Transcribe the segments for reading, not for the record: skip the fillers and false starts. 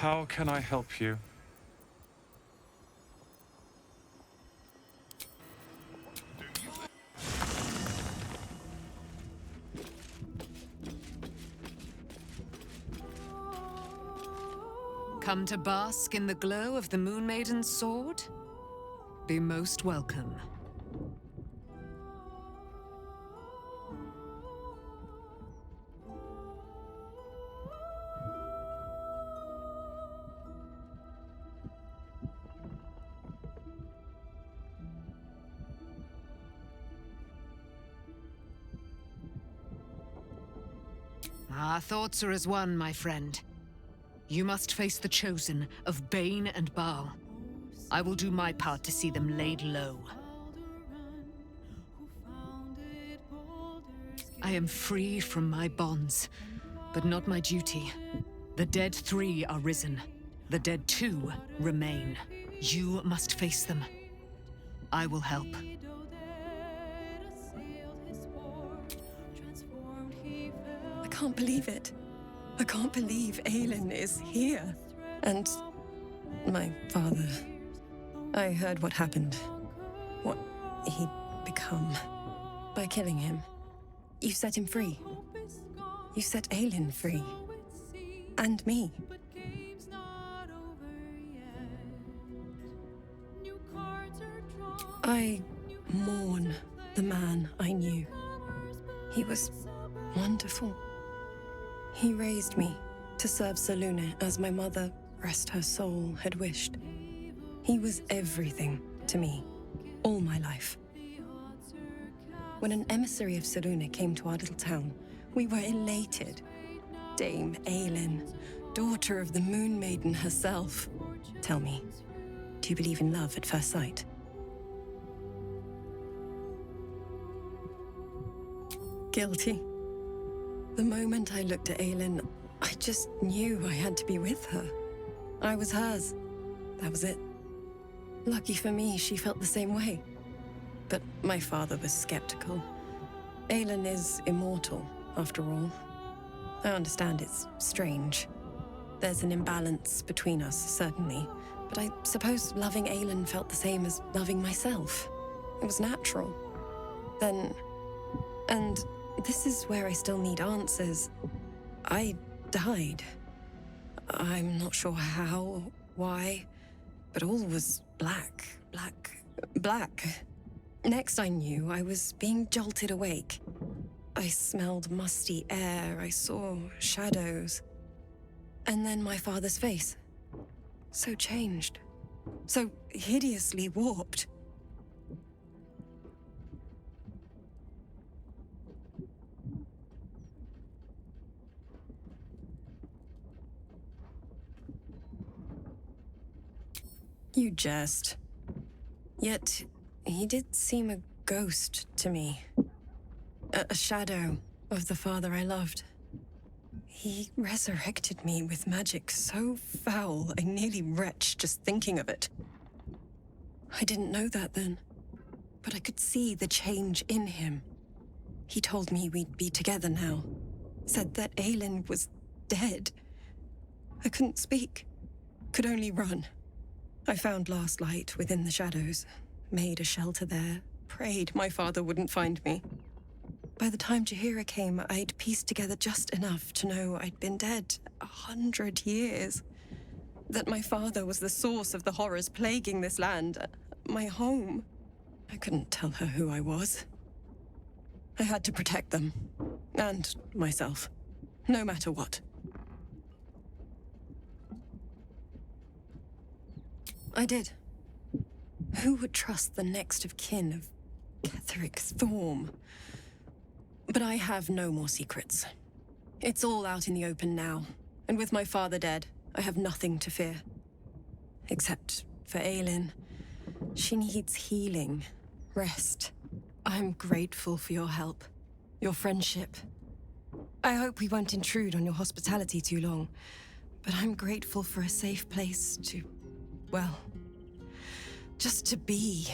How can I help you? Come to bask in the glow of the Moon Maiden's sword? Be most welcome. Our thoughts are as one, my friend. You must face the chosen of Bane and Baal. I will do my part to see them laid low. I am free from my bonds, but not my duty. The dead 3 are risen. The dead 2 remain. You must face them. I will help. I can't believe it. I can't believe Aelin is here. And my father. I heard what happened. What he'd become. By killing him. You set him free. You set Aelin free. And me. I mourn the man I knew. He was wonderful. He raised me to serve Selûne as my mother, rest her soul, had wished. He was everything to me, all my life. When an emissary of Selûne came to our little town, we were elated. Dame Aelin, daughter of the Moon Maiden herself. Tell me, do you believe in love at first sight? Guilty. The moment I looked at Aelin, I just knew I had to be with her. I was hers. That was it. Lucky for me, she felt the same way. But my father was skeptical. Aelin is immortal, after all. I understand it's strange. There's an imbalance between us, certainly. But I suppose loving Aelin felt the same as loving myself. It was natural. Then... And this is where I still need answers. I died. I'm not sure how, why, but all was black. Next I knew, I was being jolted awake. I smelled musty air, I saw shadows. And then my father's face. So changed. So hideously warped. You jest. Yet, he did seem a ghost to me. A shadow of the father I loved. He resurrected me with magic so foul, I nearly retch just thinking of it. I didn't know that then, but I could see the change in him. He told me we'd be together now. Said that Aelin was dead. I couldn't speak. Could only run. I found last light within the shadows, made a shelter there, prayed my father wouldn't find me. By the time Jaheira came, I'd pieced together just enough to know I'd been dead 100 years. That my father was the source of the horrors plaguing this land, my home. I couldn't tell her who I was. I had to protect them, and myself, no matter what. I did. Who would trust the next of kin of Ketheric Thorm? But I have no more secrets. It's all out in the open now, and with my father dead, I have nothing to fear. Except for Aelin. She needs healing, rest. I'm grateful for your help, your friendship. I hope we won't intrude on your hospitality too long, but I'm grateful for a safe place to, well, just to be.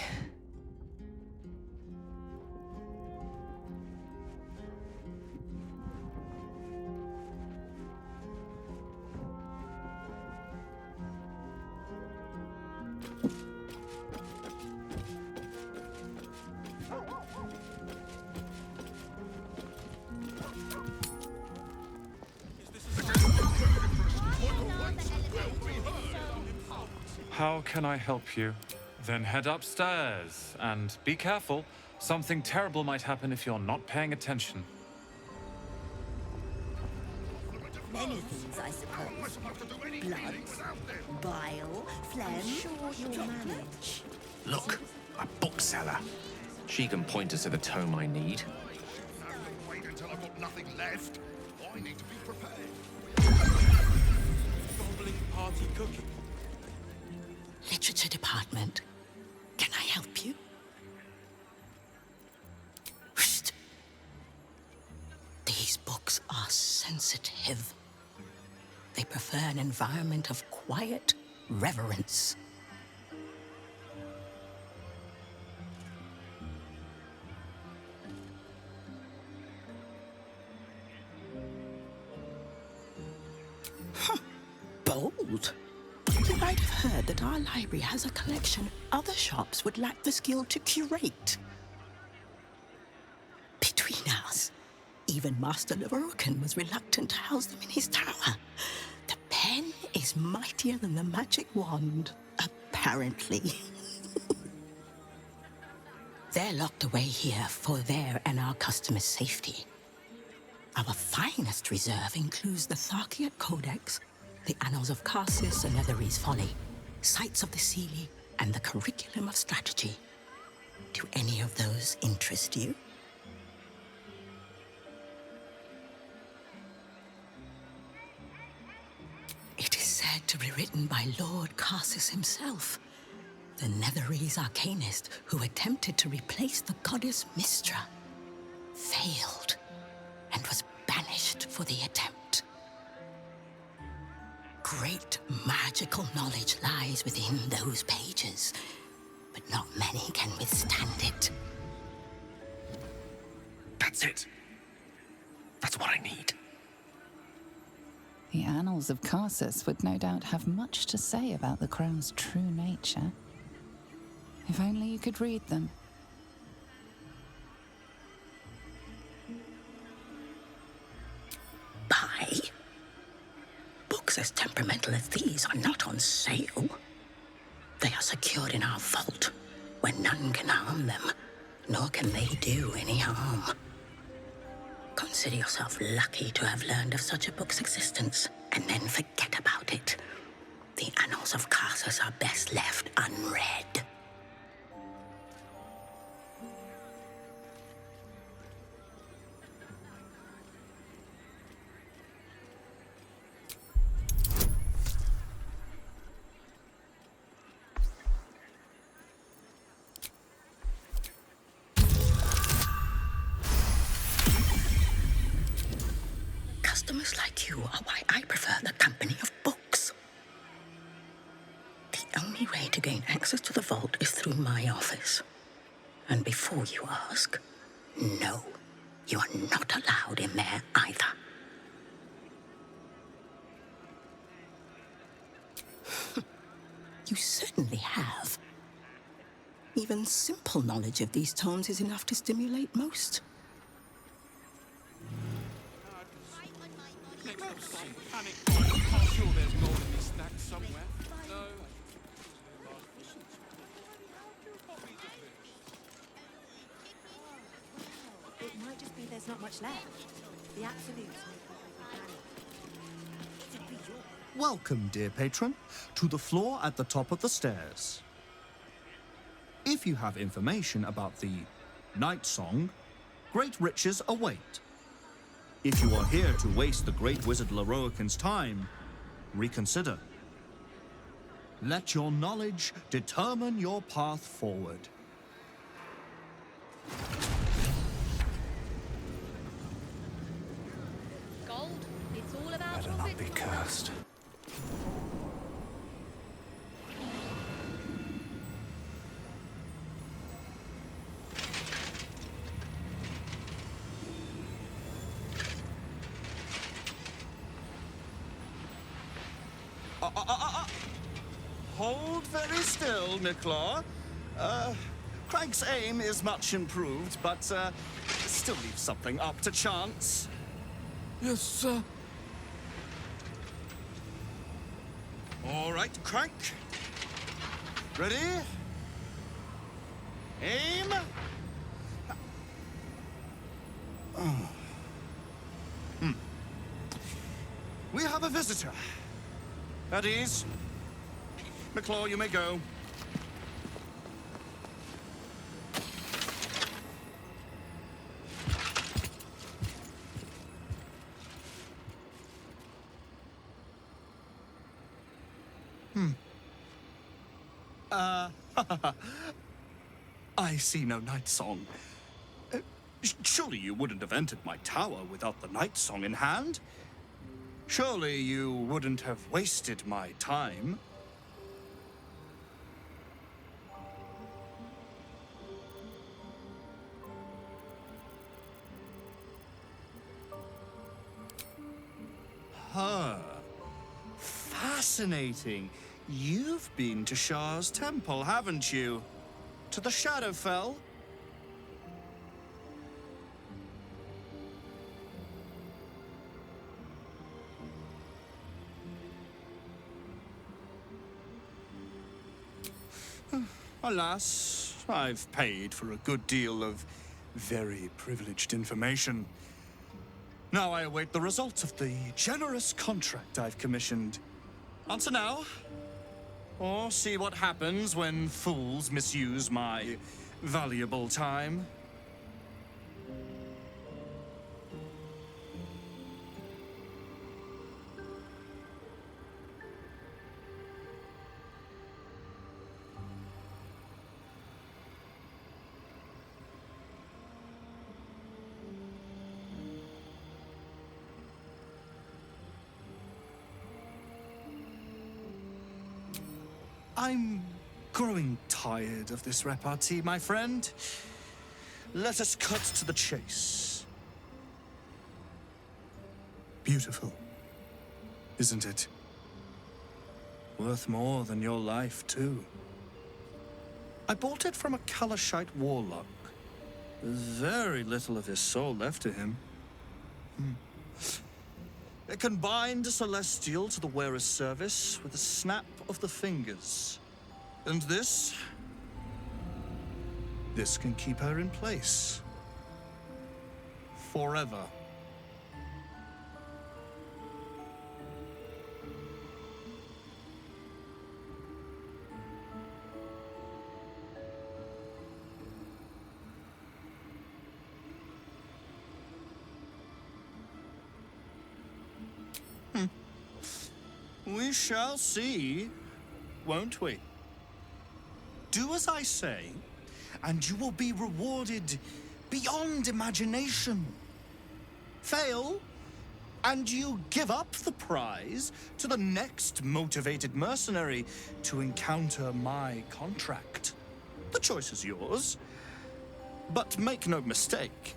How can I help you? Then head upstairs and be careful. Something terrible might happen if you're not paying attention. Many things, I suppose. Blood, bile, phlegm. Sure you'll manage. Look, a bookseller. She can point us to the tome I need. Wait until I've got nothing left. I need to be prepared. Gobbling party cooking. Literature department. Can I help you? Whoosh. These books are sensitive. They prefer an environment of quiet reverence. Bold. You might have heard that our library has a collection other shops would lack the skill to curate. Between us, even Master Lerocan was reluctant to house them in his tower. The pen is mightier than the magic wand, apparently. They're locked away here for their and our customers' safety. Our finest reserve includes the Tharkiat Codex, the Annals of Karsus and Netherese Folly, Sights of the Seelie, and the Curriculum of Strategy. Do any of those interest you? It is said to be written by Lord Karsus himself, the Netherese arcanist who attempted to replace the goddess Mystra, failed, and was banished for the attempt. Great magical knowledge lies within those pages, but not many can withstand it. That's it. That's what I need. The Annals of Karsus would no doubt have much to say about the crown's true nature. If only you could read them. Buy? Books as temperamental as these are not on sale. They are secured in our vault, where none can harm them, nor can they do any harm. Consider yourself lucky to have learned of such a book's existence, and then forget about it. The Annals of Karsus are best left unread. Customers like you are why I prefer the company of books. The only way to gain access to the vault is through my office. And before you ask, no, you are not allowed in there either. You certainly have. Even simple knowledge of these tomes is enough to stimulate most. Panic. I'm sure there's gold in this stack somewhere. No. It might just be there's not much left. The absolutes. Welcome, dear patron, to the floor at the top of the stairs. If you have information about the Night Song, great riches await. If you are here to waste the great wizard Leroican's time, reconsider. Let your knowledge determine your path forward. Gold, it's all about Better not be cursed. hold very still, Nicklaw. Craig's aim is much improved, but still leaves something up to chance. Yes, sir. All right, Crank. Ready? Aim. Oh. We have a visitor. At ease. McClaw, you may go. I see no night song. Surely you wouldn't have entered my tower without the night song in hand? Surely you wouldn't have wasted my time? Huh. Fascinating. You've been to Shah's temple, haven't you? To the Shadowfell? Alas, I've paid for a good deal of very privileged information. Now I await the results of the generous contract I've commissioned. Answer now, or see what happens when fools misuse my valuable time. I'm growing tired of this repartee, my friend. Let us cut to the chase. Beautiful, isn't it? Worth more than your life, too. I bought it from a Kalashite warlock. There's very little of his soul left to him. It can bind a celestial to the wearer's service with a snap of the fingers. And this can keep her in place. Forever. We shall see, won't we? Do as I say, and you will be rewarded beyond imagination. Fail, and you give up the prize to the next motivated mercenary to encounter my contract. The choice is yours, but make no mistake,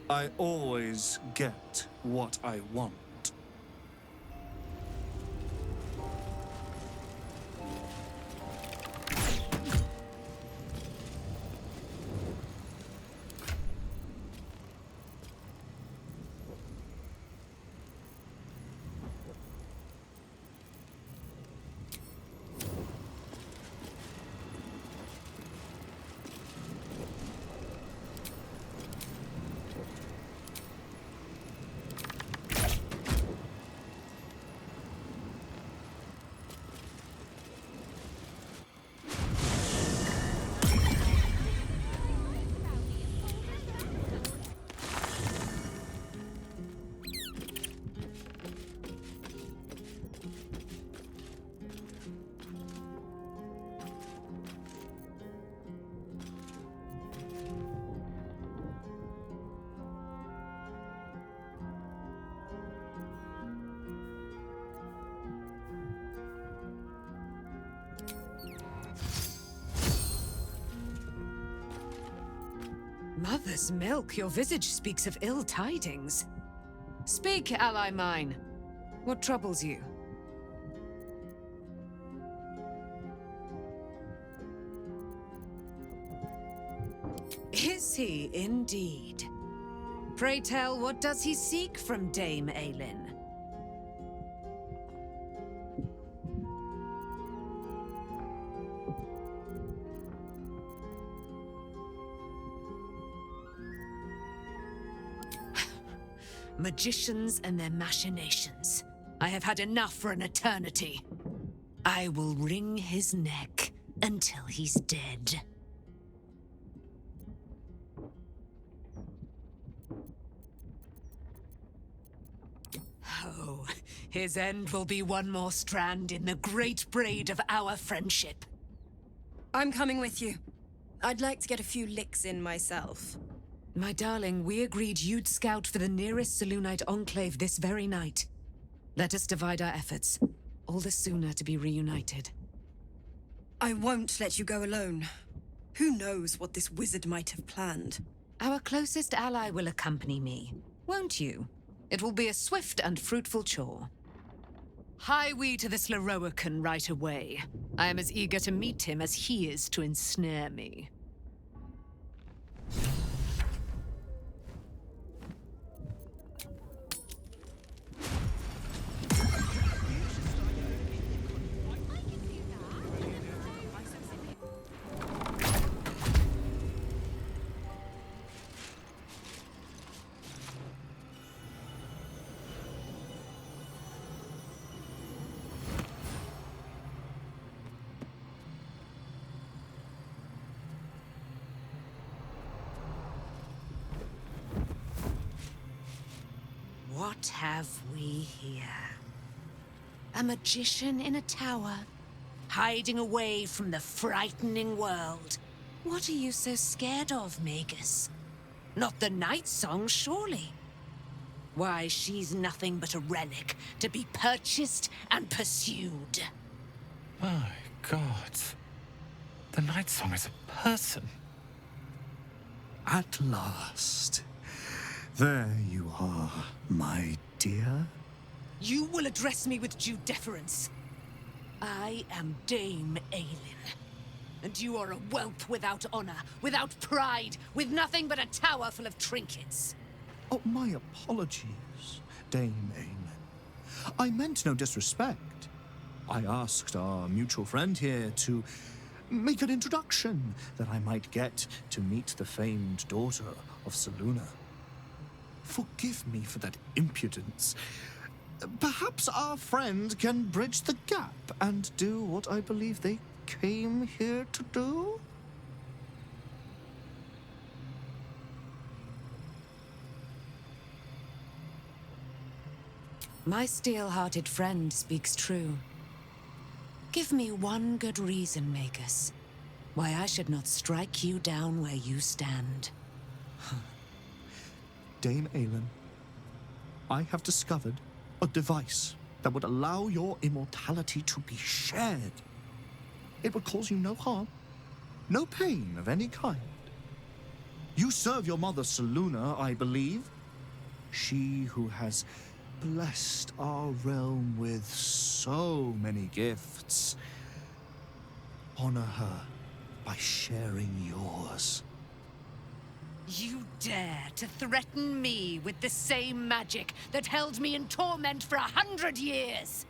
I always get what I want. Mother's milk, your visage speaks of ill tidings. Speak, ally mine. What troubles you? Does he indeed? Pray tell, what does he seek from Dame Aelin? Magicians and their machinations. I have had enough for an eternity. I will wring his neck until he's dead. Oh, his end will be one more strand in the great braid of our friendship. I'm coming with you. I'd like to get a few licks in myself. My darling, we agreed you'd scout for the nearest Selûnite enclave this very night. Let us divide our efforts. All the sooner to be reunited. I won't let you go alone. Who knows what this wizard might have planned? Our closest ally will accompany me, won't you? It will be a swift and fruitful chore. Hie we to this Leroican right away. I am as eager to meet him as he is to ensnare me. What have we here? A magician in a tower, hiding away from the frightening world. What are you so scared of, Magus? Not the night song, surely? Why, she's nothing but a relic to be purchased and pursued. My God. The night song is a person. At last. There you are, my dear. You will address me with due deference. I am Dame Aelin. And you are a whelp without honor, without pride, with nothing but a tower full of trinkets. Oh, my apologies, Dame Aelin. I meant no disrespect. I asked our mutual friend here to make an introduction that I might get to meet the famed daughter of Selûne. Forgive me for that impudence. Perhaps our friend can bridge the gap and do what I believe they came here to do? My steel-hearted friend speaks true. Give me one good reason, Magus, why I should not strike you down where you stand. Dame Aelin, I have discovered a device that would allow your immortality to be shared. It would cause you no harm, no pain of any kind. You serve your mother Selûne, I believe. She who has blessed our realm with so many gifts. Honor her by sharing yours. You dare to threaten me with the same magic that held me in torment for 100 years!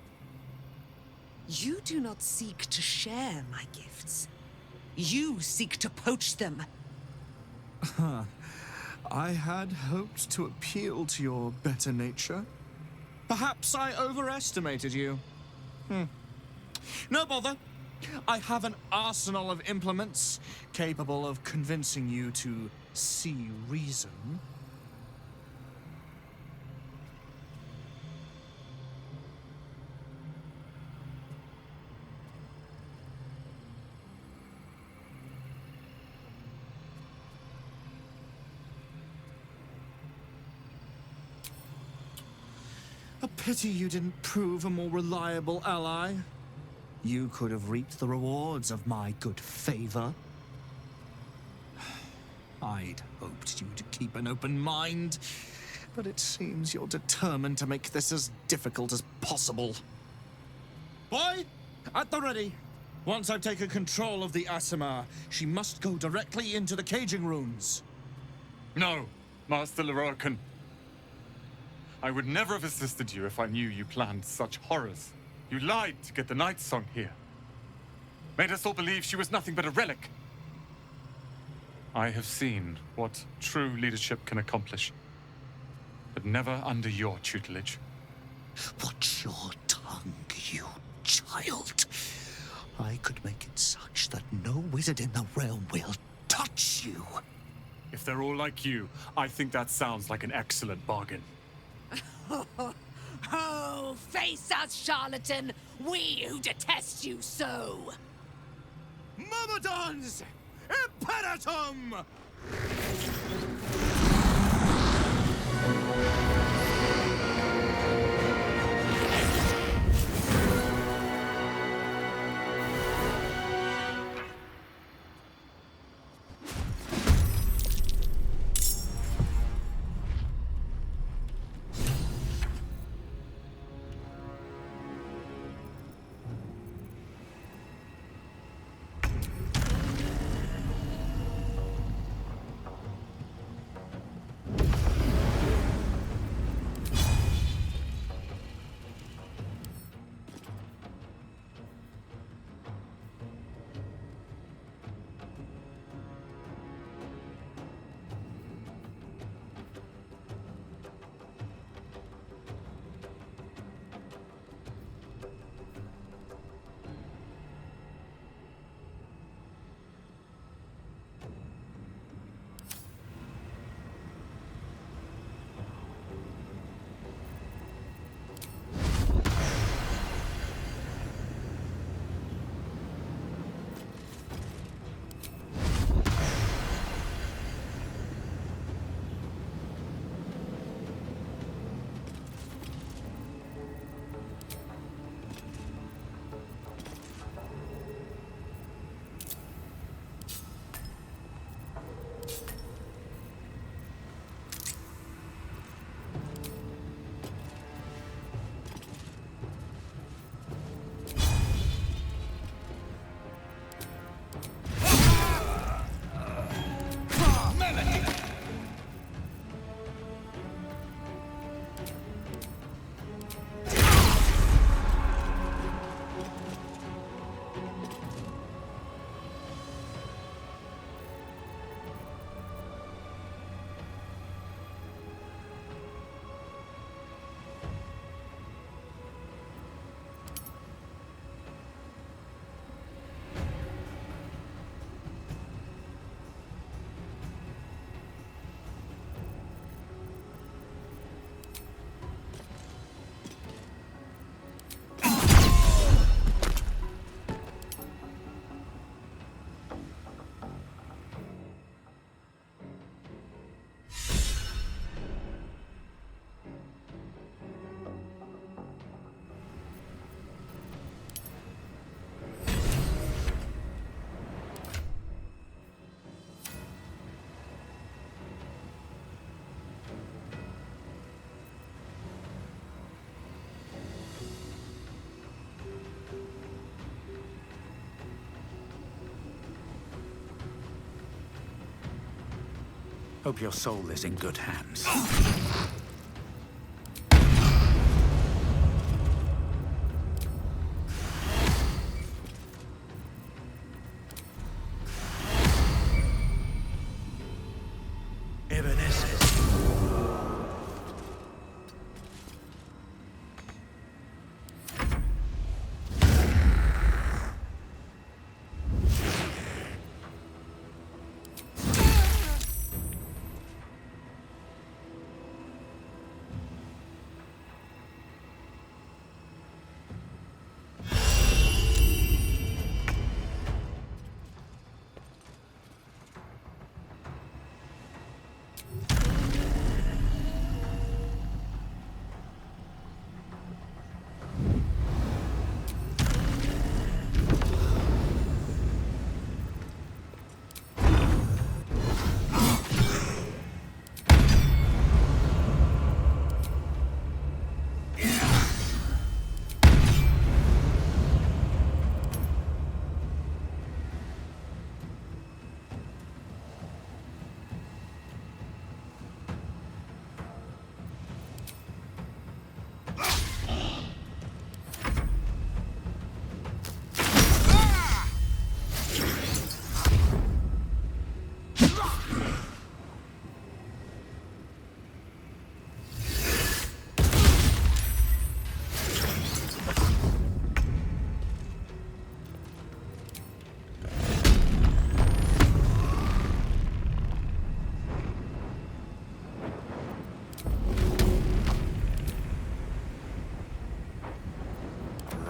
You do not seek to share my gifts. You seek to poach them. I had hoped to appeal to your better nature. Perhaps I overestimated you. No bother. I have an arsenal of implements capable of convincing you to see reason. A pity you didn't prove a more reliable ally. You could have reaped the rewards of my good favor. I'd hoped you to keep an open mind, but it seems you're determined to make this as difficult as possible. Boy, at the ready. Once I've taken control of the Asimar, she must go directly into the caging runes. No, Master Lorcan. I would never have assisted you if I knew you planned such horrors. You lied to get the Night Song here. Made us all believe she was nothing but a relic. I have seen what true leadership can accomplish, but never under your tutelage. Watch your tongue, you child. I could make it such that no wizard in the realm will touch you. If they're all like you, I think that sounds like an excellent bargain. Oh, face us, charlatan! We who detest you so! Myrmidons! Imperatum! Hope your soul is in good hands.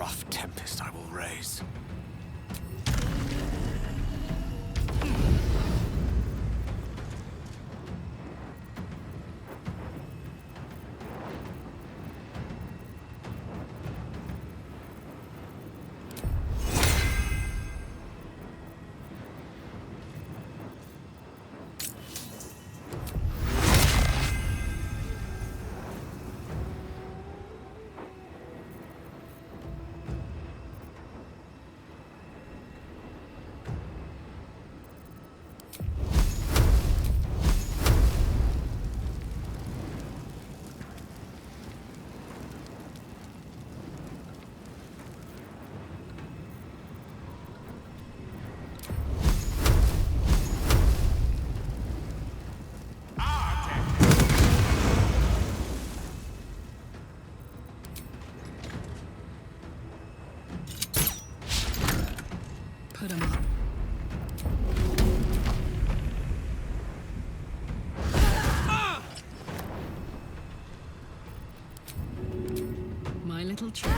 rough tempest I will raise. Put 'em up. My little trick.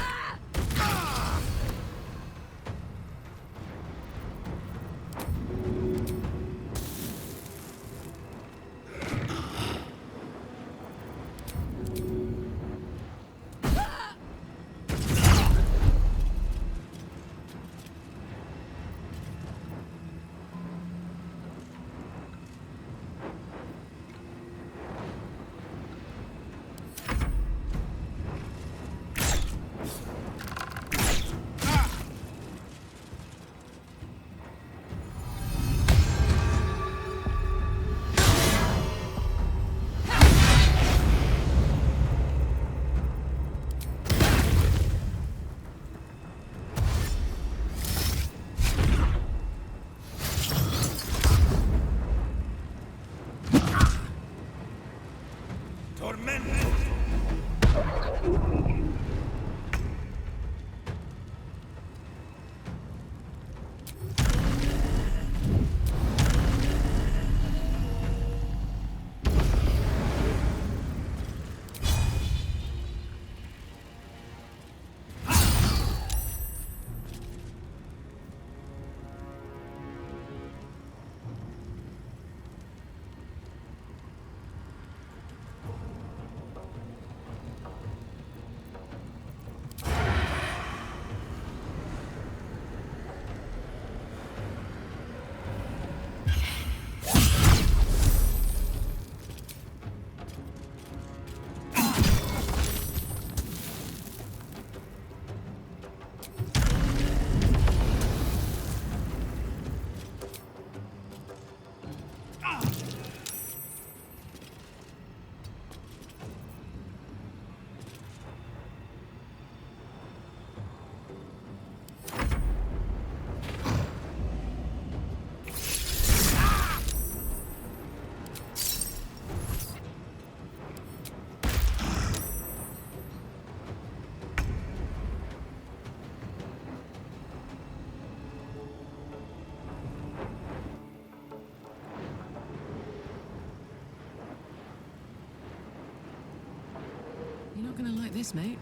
You're not gonna like this, mate.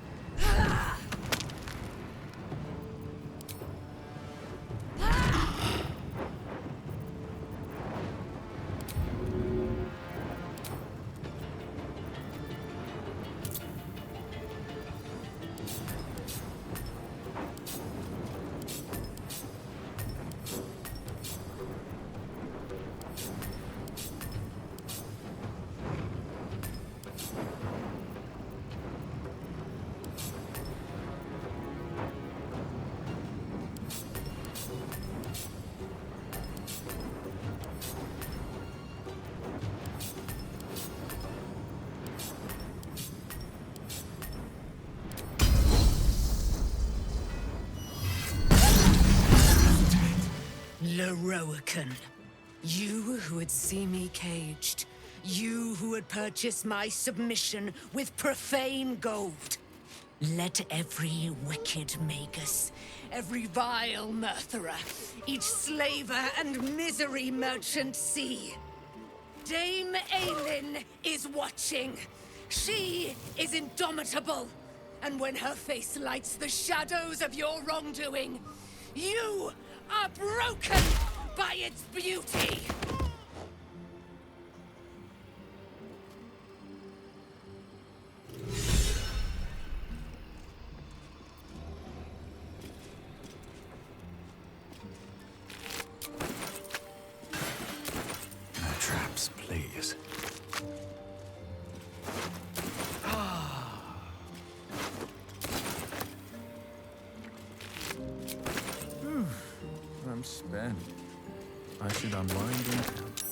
Leroican. You who would see me caged. You who would purchase my submission with profane gold. Let every wicked magus, every vile murtherer, each slaver and misery merchant see. Dame Aelin is watching. She is indomitable. And when her face lights the shadows of your wrongdoing, you are broken by its beauty! No traps, please. I'm spent. I should unwind and count.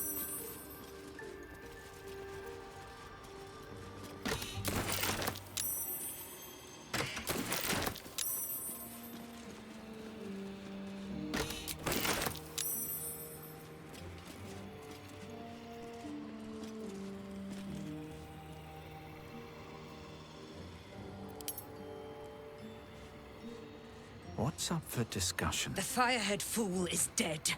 What's up for discussion? The Firehead fool is dead.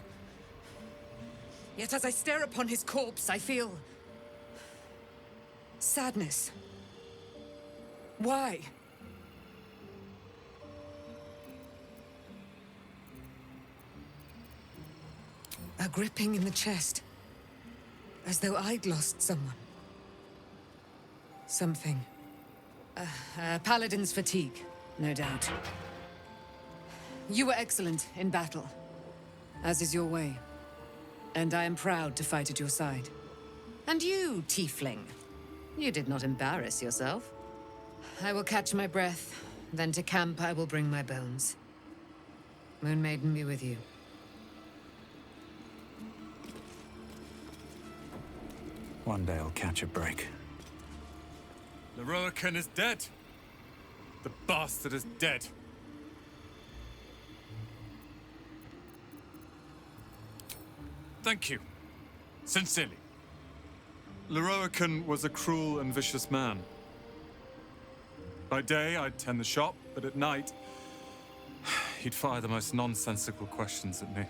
Yet as I stare upon his corpse, I feel sadness. Why? A gripping in the chest, as though I'd lost someone. Something. Paladin's fatigue, no doubt. You were excellent in battle, as is your way. And I am proud to fight at your side. And you, tiefling, you did not embarrass yourself. I will catch my breath, then to camp I will bring my bones. Moon Maiden be with you. One day I'll catch a break. Leroican is dead. The bastard is dead. Thank you. Sincerely. Leroican was a cruel and vicious man. By day, I'd tend the shop, but at night, he'd fire the most nonsensical questions at me.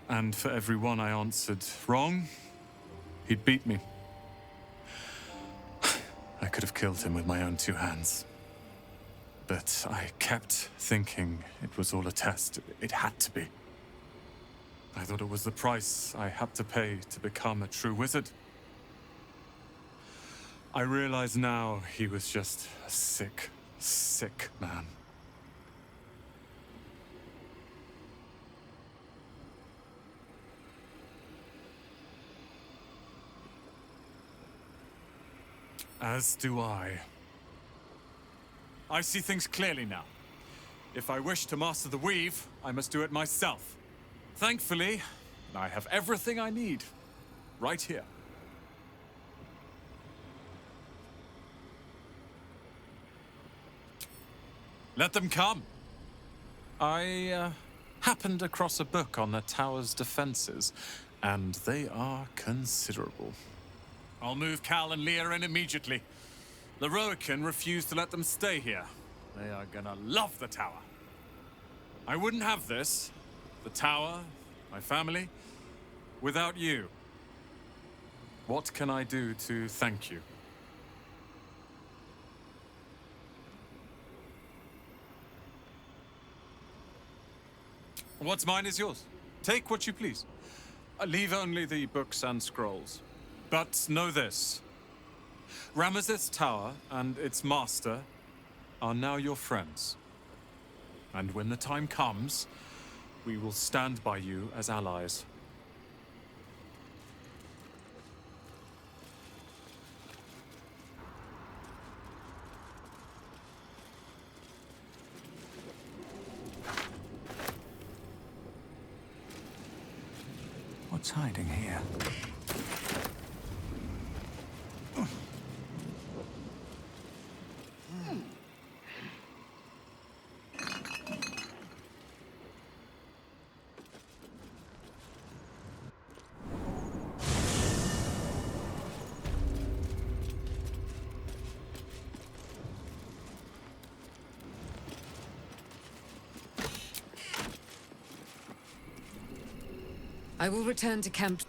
And for every one I answered wrong, he'd beat me. I could have killed him with my own two hands. But I kept thinking it was all a test. It had to be. I thought it was the price I had to pay to become a true wizard. I realize now he was just a sick, sick man. As do I. I see things clearly now. If I wish to master the weave, I must do it myself. Thankfully, I have everything I need, right here. Let them come. I happened across a book on the tower's defenses, and they are considerable. I'll move Cal and Leah in immediately. Leroican refused to let them stay here. They are gonna love the tower. I wouldn't have this, the tower, my family, without you. What can I do to thank you? What's mine is yours. Take what you please. Leave only the books and scrolls. But know this. Ramesses Tower and its master are now your friends. And when the time comes, we will stand by you as allies. What's hiding here? I will return to camp.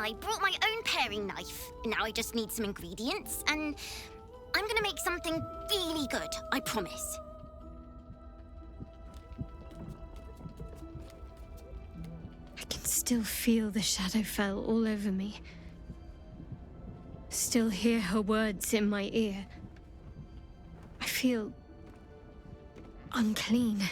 I brought my own paring knife. Now I just need some ingredients, and I'm gonna make something really good, I promise. I can still feel the Shadowfell all over me. Still hear her words in my ear. I feel unclean.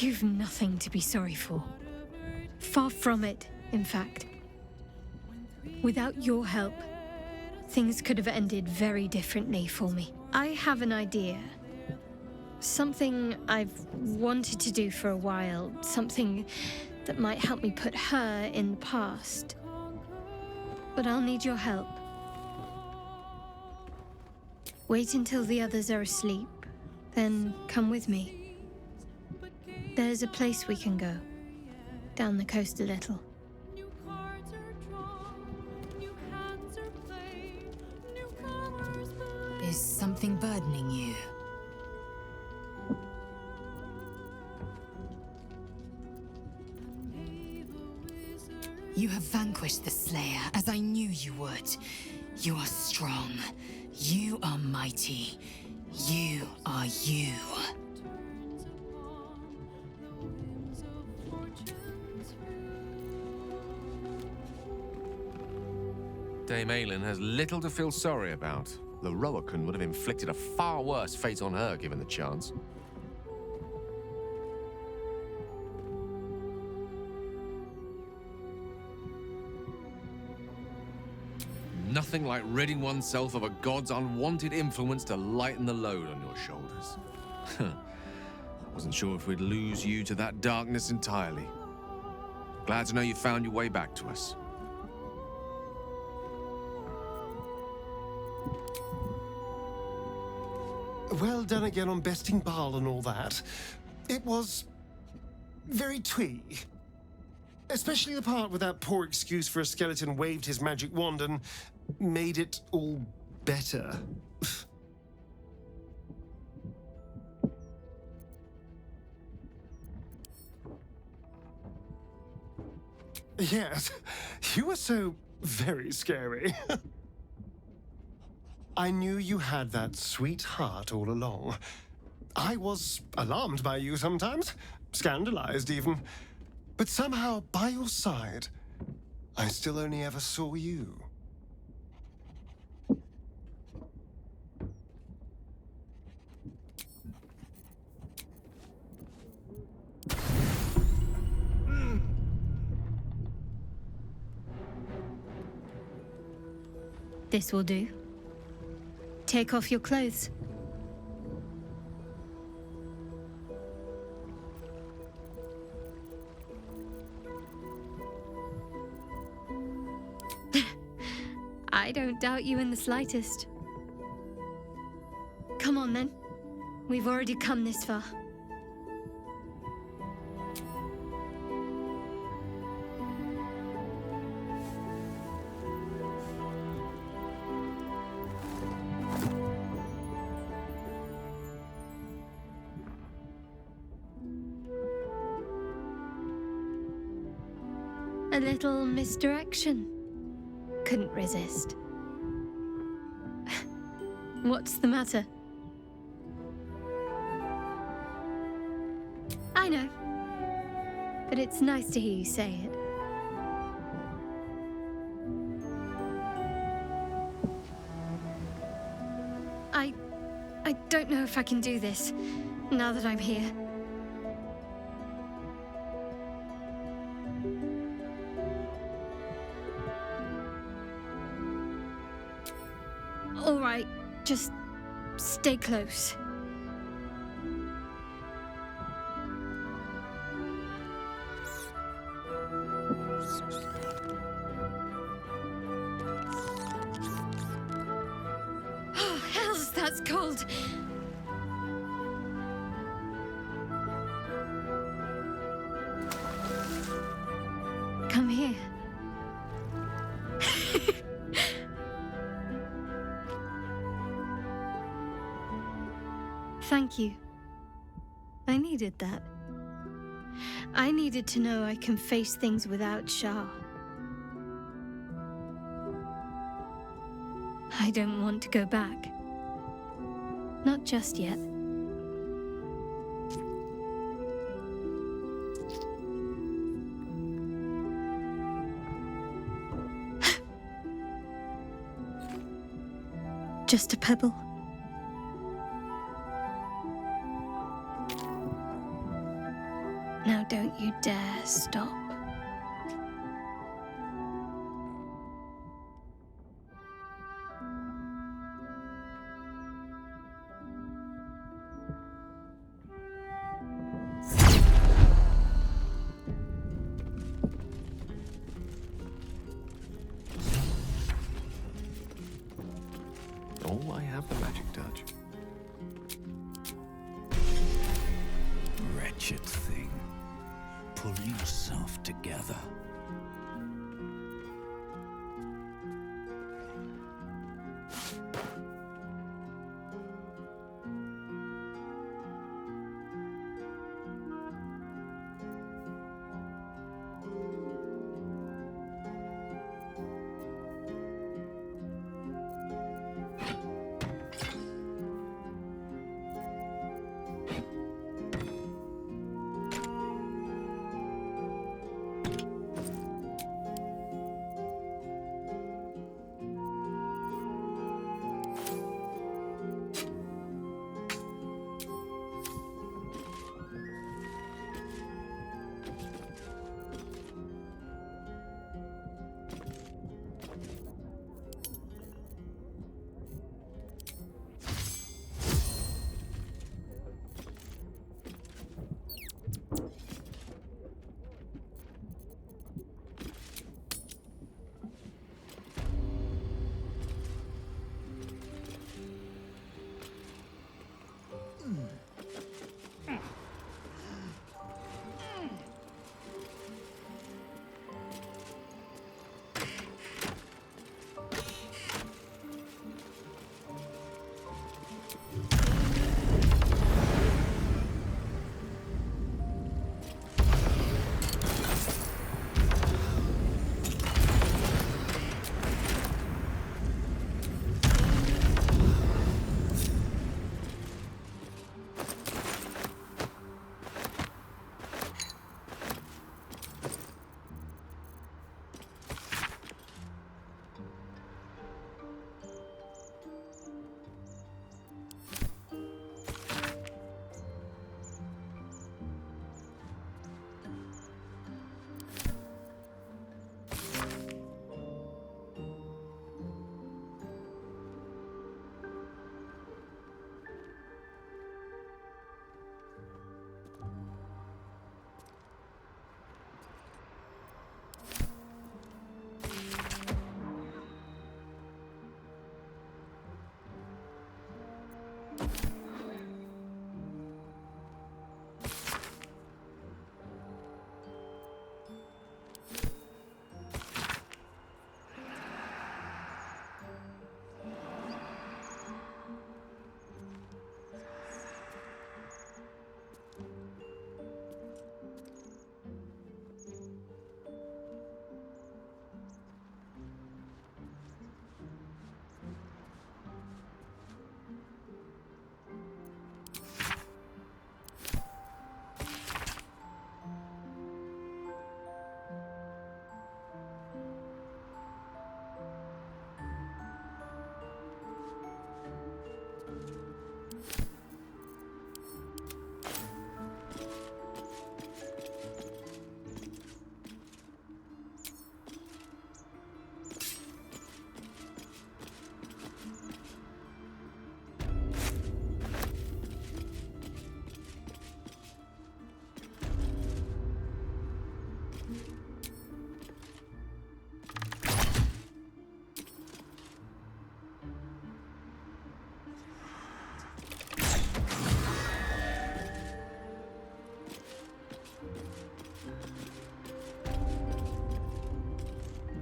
You've nothing to be sorry for. Far from it, in fact. Without your help, things could have ended very differently for me. I have an idea. Something I've wanted to do for a while. Something that might help me put her in the past. But I'll need your help. Wait until the others are asleep, then come with me. There's a place we can go. Down the coast a little. Is something burdening you? You have vanquished the Slayer, as I knew you would. You are strong. You are mighty. You are you. Dame Aylin has little to feel sorry about. The Roakan would have inflicted a far worse fate on her given the chance. Nothing like ridding oneself of a god's unwanted influence to lighten the load on your shoulders. I wasn't sure if we'd lose you to that darkness entirely. Glad to know you found your way back to us. Well done again on besting Baal and all that. It was very twee. Especially the part where that poor excuse for a skeleton waved his magic wand and made it all better. Yes, you were so very scary. I knew you had that sweet heart all along. I was alarmed by you sometimes, scandalized even. But somehow, by your side, I still only ever saw you. This will do. Take off your clothes. I don't doubt you in the slightest. Come on then. We've already come this far. A little misdirection. Couldn't resist. What's the matter? I know. But it's nice to hear you say it. I don't know if I can do this, now that I'm here. All right, just stay close. Oh, hells, that's cold. Come here. Thank you. I needed that. I needed to know I can face things without Shah. I don't want to go back. Not just yet. Just a pebble. Now don't you dare stop. Oh, I have the magic touch. Wretched thing. Pull yourself together.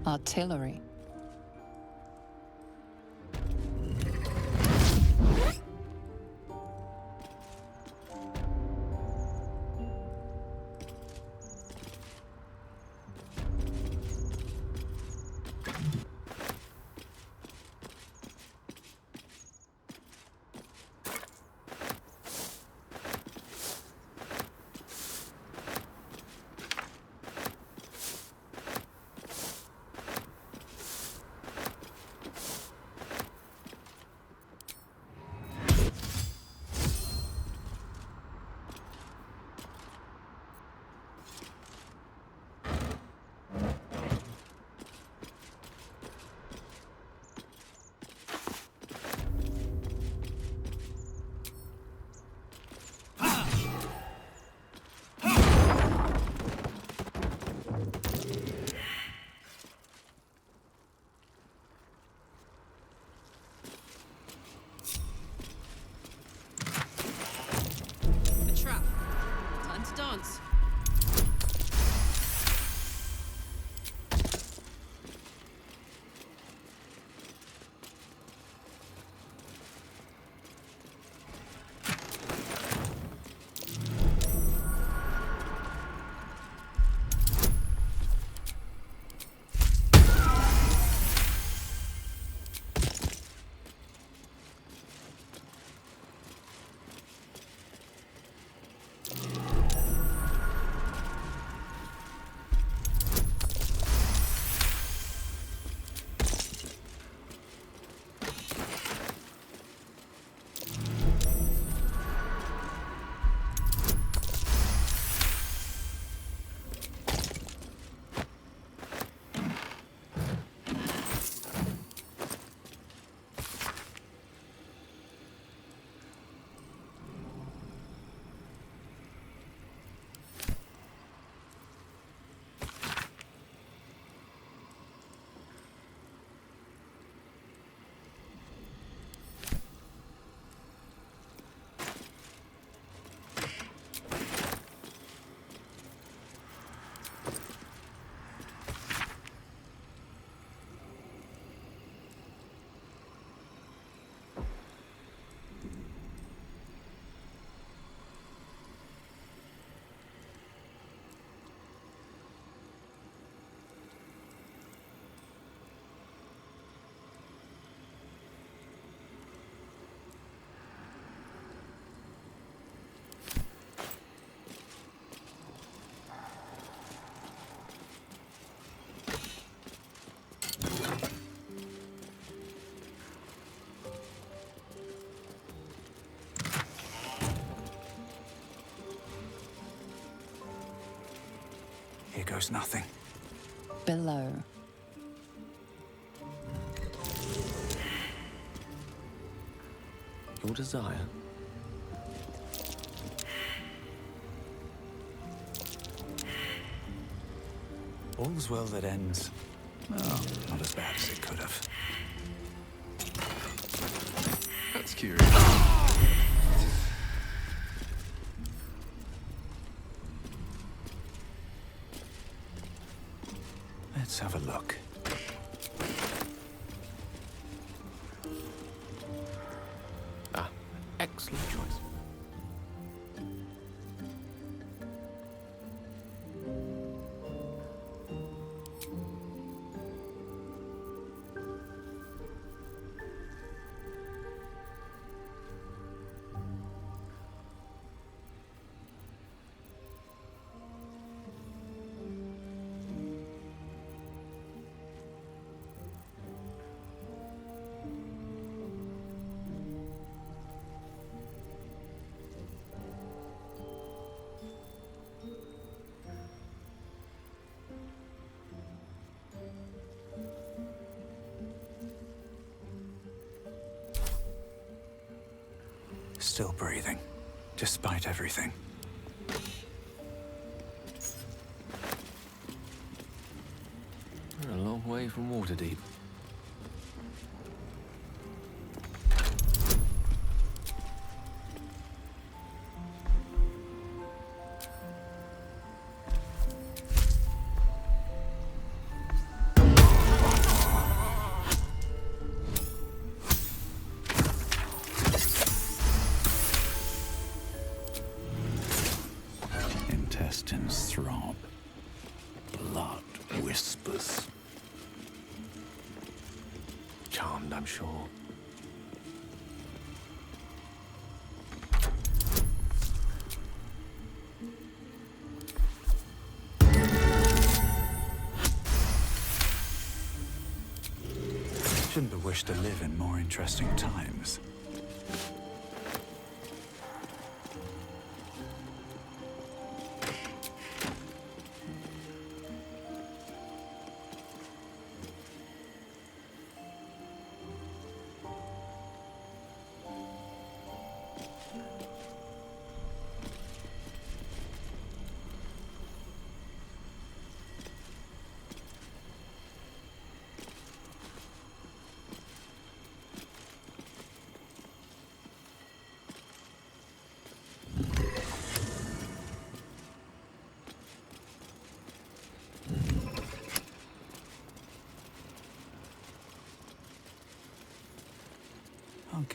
Artillery. chance. Here goes nothing. Below. Your desire? All's well that ends. Oh, not as bad as it could have. That's curious. Let's have a look. Ah, excellent choice. Still breathing, despite everything. We're a long way from Waterdeep. Intestines throb. Blood whispers. Charmed, I'm sure. Shouldn't have wished to live in more interesting times.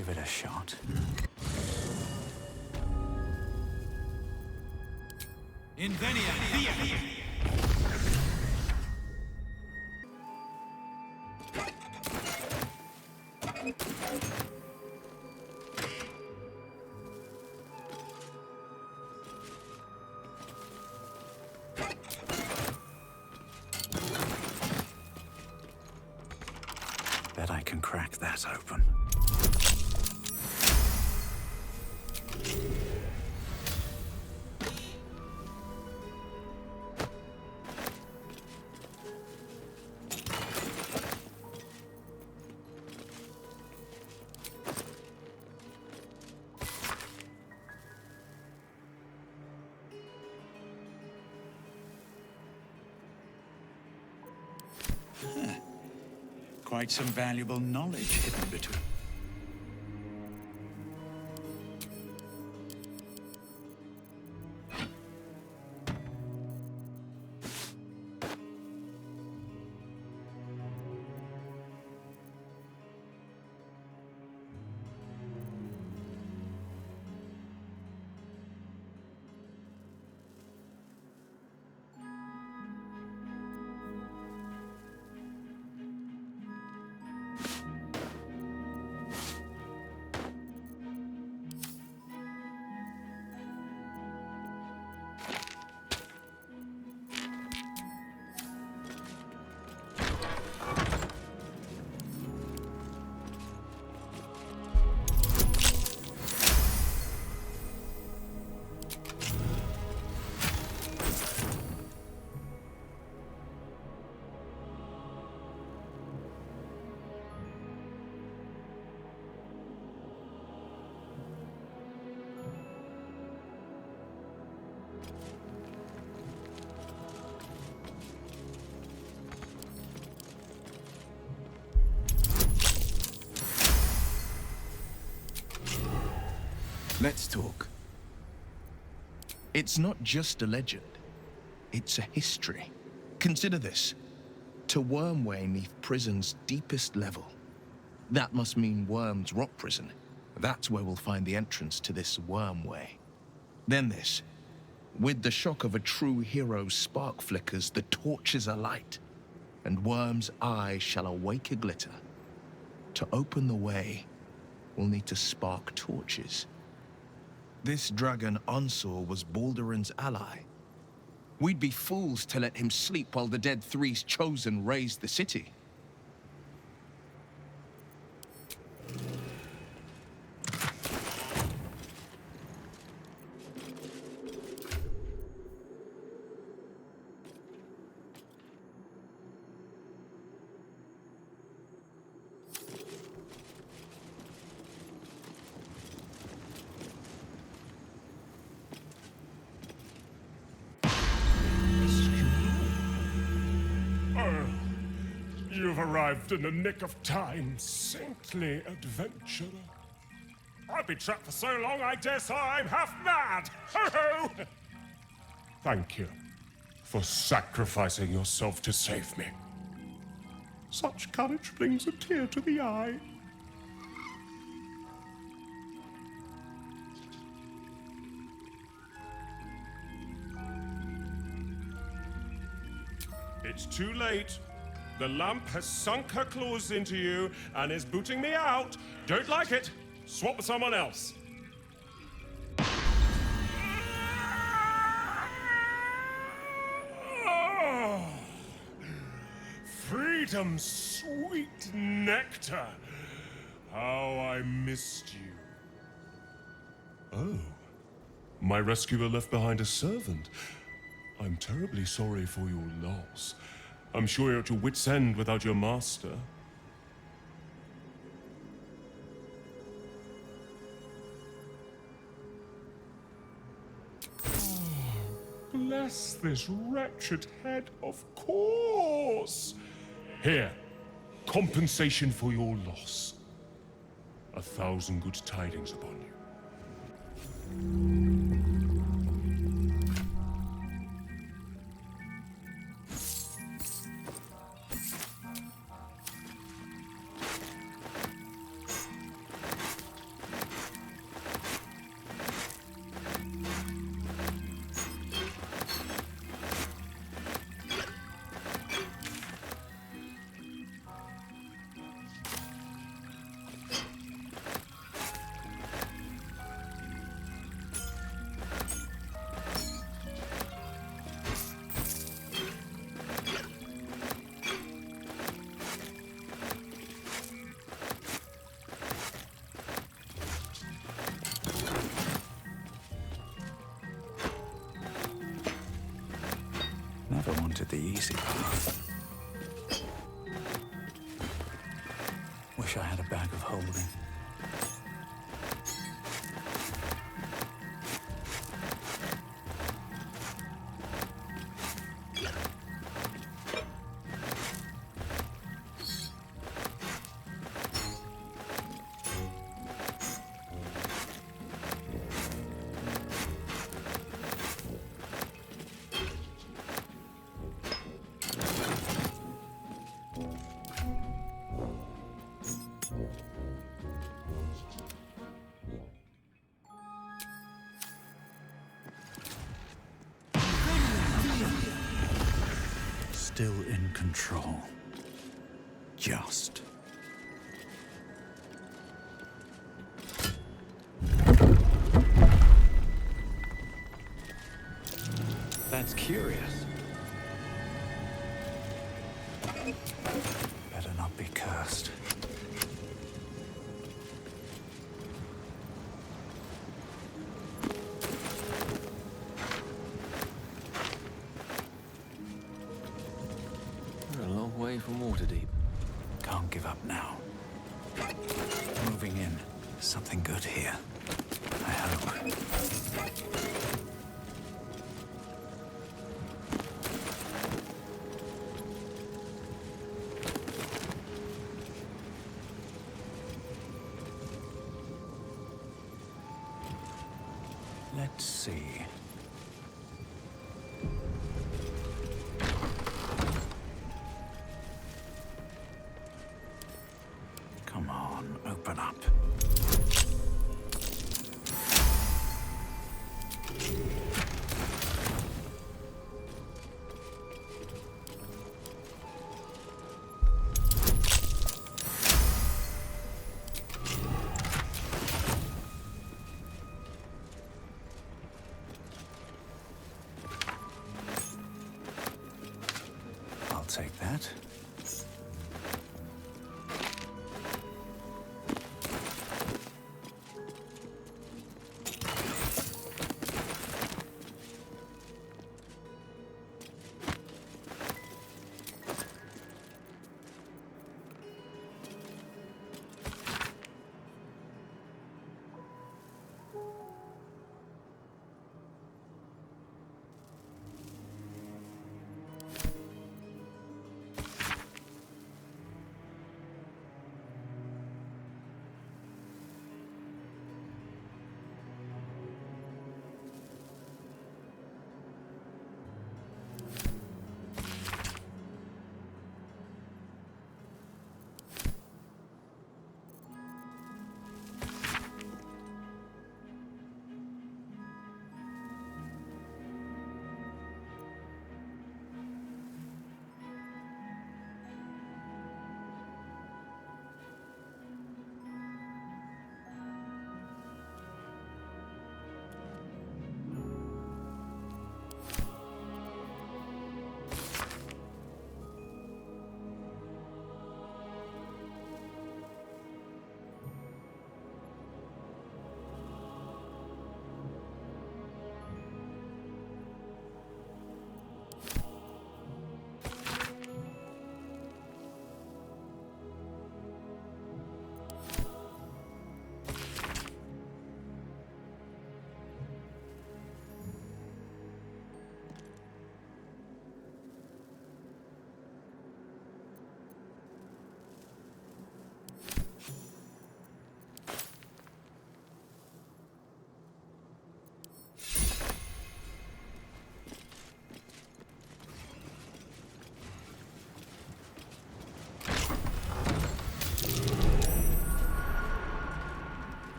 give it a shot. Invenia, via! Bet I can crack that open. Quite some valuable knowledge hidden between. Let's talk. It's not just a legend. It's a history. Consider this. To Wormway neath prison's deepest level. That must mean Worm's rock prison. That's where we'll find the entrance to this Wormway. Then this. With the shock of a true hero's spark flickers, the torches alight, and Worm's eyes shall awake a glitter. To open the way, we'll need to spark torches. This dragon Onsor was Balduran's ally. We'd be fools to let him sleep while the Dead Three's chosen raised the city. You've arrived in the nick of time, saintly adventurer. I've been trapped for so long, I dare say I'm half mad! Ho-ho! Thank you for sacrificing yourself to save me. Such courage brings a tear to the eye. It's too late. The lamp has sunk her claws into you and is booting me out. Don't like it. Swap with someone else. Oh, freedom's sweet nectar. How I missed you. Oh, my rescuer left behind a servant. I'm terribly sorry for your loss. I'm sure you're at your wit's end without your master. Oh, bless this wretched head, of course. Here, compensation for your loss. 1,000 good tidings upon you. wanted the easy path. Wish I had a bag of holding. Still in control. Just. That's curious. Better not be cursed. We're a long way from Waterdeep. Can't give up now. Moving in. Something good here. I hope. Let's see. Come on, open up. I'll take that.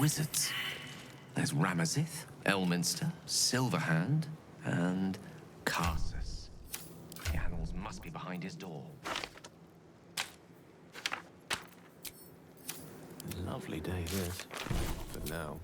Wizards. There's Ramazith, Elminster, Silverhand, and Carsus. The animals must be behind his door. Lovely day, this. For now.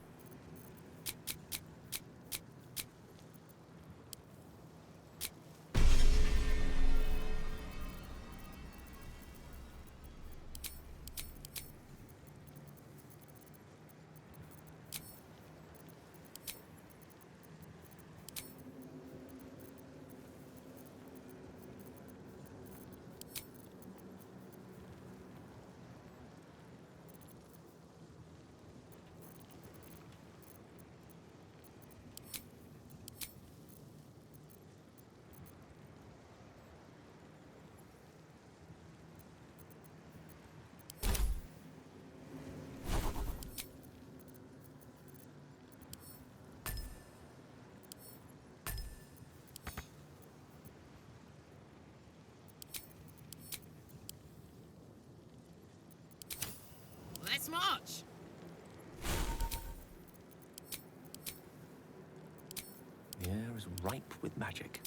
this much. The air is ripe with magic.